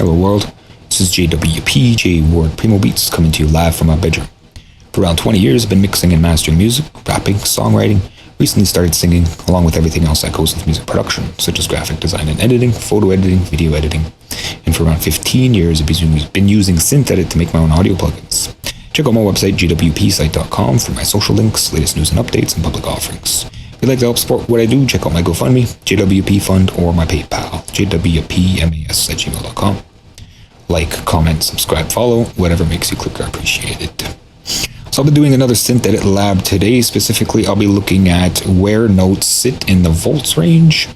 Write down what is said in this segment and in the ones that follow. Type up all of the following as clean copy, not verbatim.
Hello world, this is JWP, J Ward Primo Beats, coming to you live from my bedroom. For around 20 years, I've been mixing and mastering music, rapping, songwriting. Recently started singing, along with everything else that goes with music production, such as graphic design and editing, photo editing, video editing. And for around 15 years, I've been using SynthEdit to make my own audio plugins. Check out my website, jwpsite.com, for my social links, latest news and updates, and public offerings. If you'd like to help support what I do, check out my GoFundMe, JWP Fund, or my PayPal, jwpmas@gmail.com. Like, comment, subscribe, follow, whatever makes you click, I appreciate it. So I'll be doing another SynthEdit lab today. Specifically, I'll be looking at where notes sit in the volts range.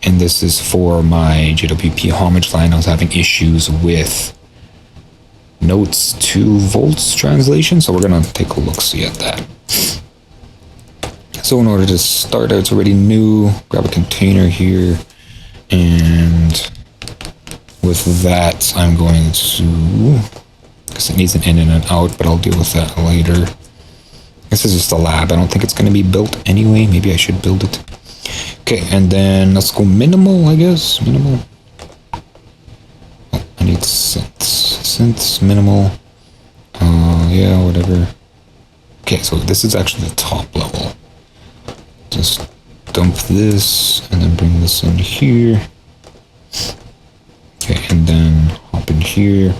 And this is for my JWP homage line. I was having issues with notes to volts translation, so we're gonna take a look-see at that. So in order to start out, it's already new. Grab a container here, and with that, I'm going to, because it needs an in and an out, but I'll deal with that later. This is just a lab. I don't think it's going to be built anyway. Maybe I should build it. Okay, and then let's go minimal, I guess. Minimal. Oh, I need synths. Synths, minimal. Yeah, whatever. Okay, so this is actually the top level. Just dump this and then bring this in here. Okay, and then hop in here.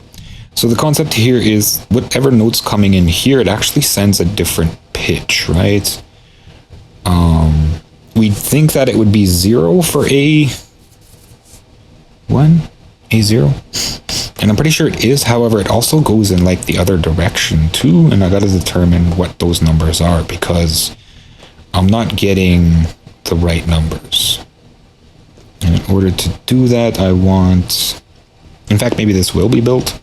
So the concept here is whatever note's coming in here, it actually sends a different pitch, right? We'd think that it would be 0 for A1, A0. And I'm pretty sure it is, however, it also goes in like the other direction too, and I gotta determine what those numbers are because I'm not getting the right numbers. And in order to do that, I want, in fact, maybe this will be built.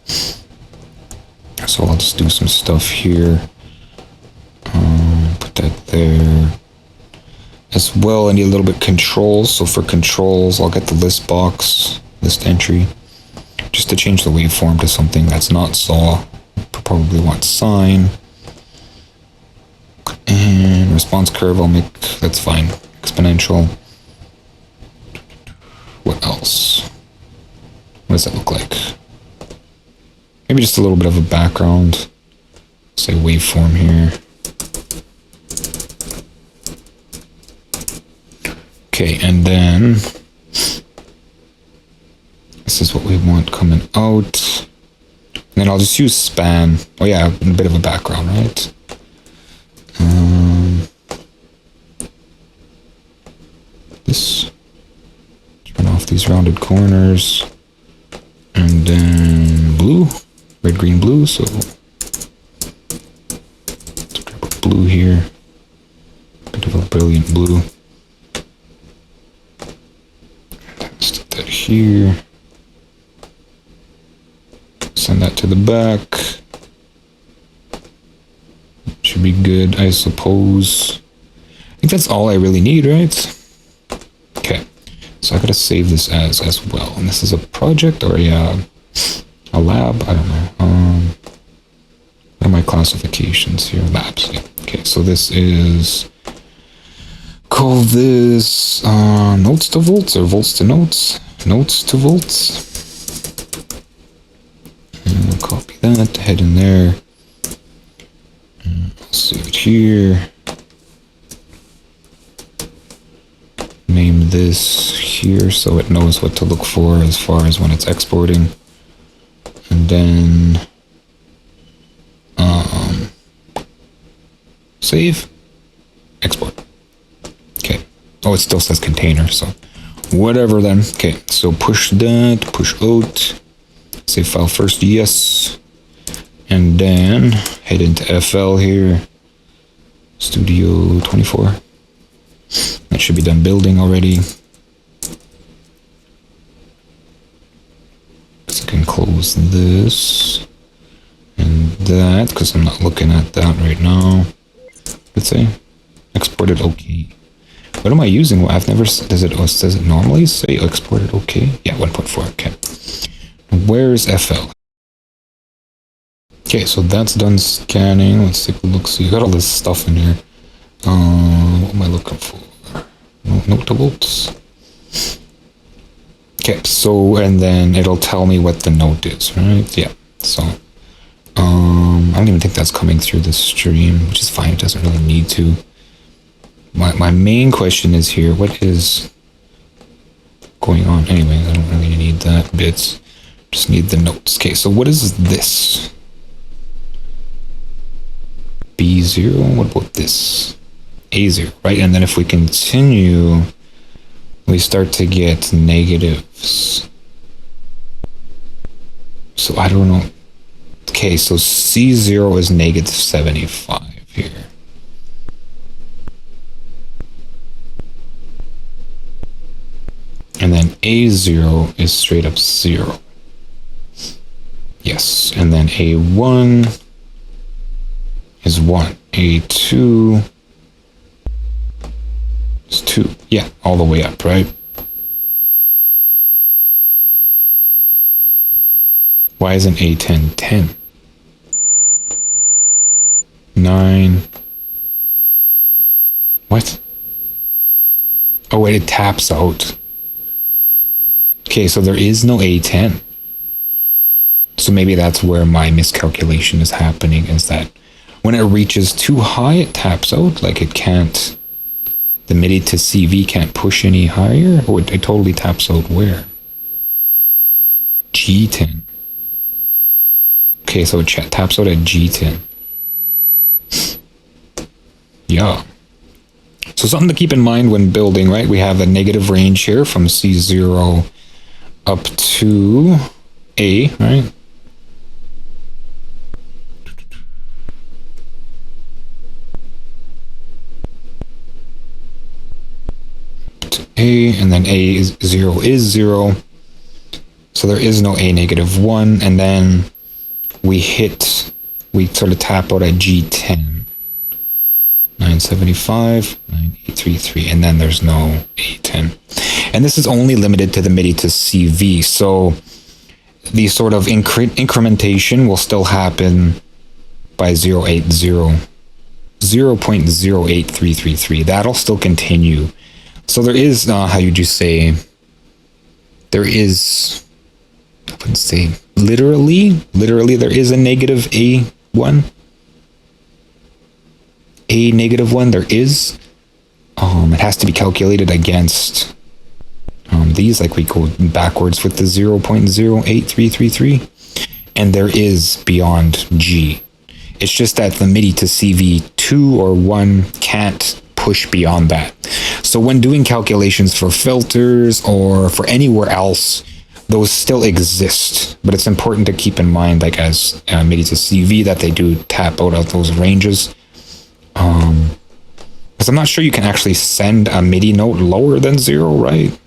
So I'll just do some stuff here. Put that there. As well, I need a little bit controls. So for controls, I'll get the list box, list entry, just to change the waveform to something that's not saw. Probably want sine. And response curve, I'll make, that's fine, exponential. What else? What does that look like? Maybe just a little bit of a background. Say waveform here. Okay, and then this is what we want coming out. And then I'll just use span. Oh yeah, a bit of a background, right? This. Turn off these rounded corners. And then blue. Red, green, blue. So let's grab a blue here. Bit of a brilliant blue. Stick that here. Send that to the back. Should be good, I suppose. I think that's all I really need, right? Okay. So I gotta save this as well. And this is a project or a lab? I don't know. What are my classifications here? Labs. Yeah. Okay, so this is, call this notes to volts or volts to notes? Notes to volts. And we'll copy that, head in there. I'll save it here. Name this here so it knows what to look for as far as when it's exporting. And then save, export. Okay. Oh, it still says container, so whatever then. Okay, so push that, push out, save file first, yes. And then head into FL here, Studio 24. That should be done building already. So I can close this and that because I'm not looking at that right now. Let's say exported OK. What am I using? Well, I've never, does it normally say exported OK? Yeah, 1.4. Okay. Where's FL? Okay, so that's done scanning. Let's take a look. So you got all this stuff in here. What am I looking for? Notables. Okay, so, and then it'll tell me what the note is, right? Yeah, so, I don't even think that's coming through the stream, which is fine, it doesn't really need to. My main question is here, what is going on? Anyway, I don't really need that bit, just need the notes. Okay, so what is this? B0, what about this? A0, right? And then if we continue, we start to get negatives. So I don't know. Okay, so C0 is negative 75 here. And then A0 is straight up 0. Yes, and then A1 is 1. A2 is 2. Yeah, all the way up, right? Why isn't A10 10? 9. What? Oh wait, it taps out. Okay, so there is no A10. So maybe that's where my miscalculation is happening, is that when it reaches too high, it taps out. Like it can't, the MIDI to CV can't push any higher. Oh, it totally taps out where? G10. Okay, so it taps out at G10. Yeah. So something to keep in mind when building, right? We have a negative range here from C0 up to A, right? To A, and then A is 0 is 0. So there is no A negative 1, and then we sort of tap out at G10. 975, 9833, and then there's no A10. And this is only limited to the MIDI to CV, so the sort of incrementation will still happen by 0.08333. That'll still continue. So there is, how would you say, there is, I wouldn't say literally there is a negative A1. A negative 1 there is. It has to be calculated against these, like we go backwards with the 0.08333, and there is beyond G. It's just that the MIDI to CV 2 or 1 can't push beyond that. So when doing calculations for filters or for anywhere else, those still exist, but it's important to keep in mind, like as MIDI to CV, that they do tap out of those ranges. Because I'm not sure you can actually send a MIDI note lower than 0, right?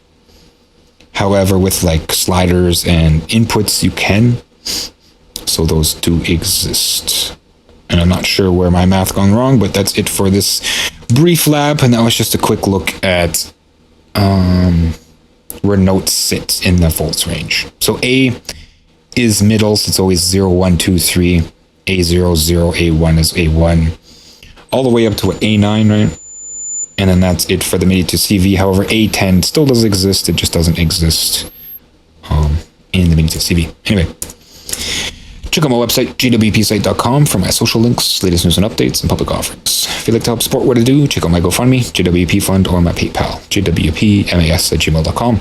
However, with like sliders and inputs, you can. So those do exist. And I'm not sure where my math gone wrong, but that's it for this brief lab. And that was just a quick look at where notes sit in the volts range. So A is middle, so it's always 0, 1, 2, 3. A0, 0, A1 is A1. All the way up to what, A9, right? And then that's it for the MIDI to CV. However, A10 still does exist. It just doesn't exist in the MIDI to CV. Anyway, check out my website, jwpsite.com, for my social links, latest news and updates, and public offerings. If you'd like to help support what I do, check out my GoFundMe, JWP Fund, or my PayPal, jwpmas@gmail.com.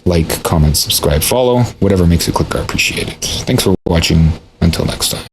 Like, comment, subscribe, follow. Whatever makes you click, I appreciate it. Thanks for watching. Until next time.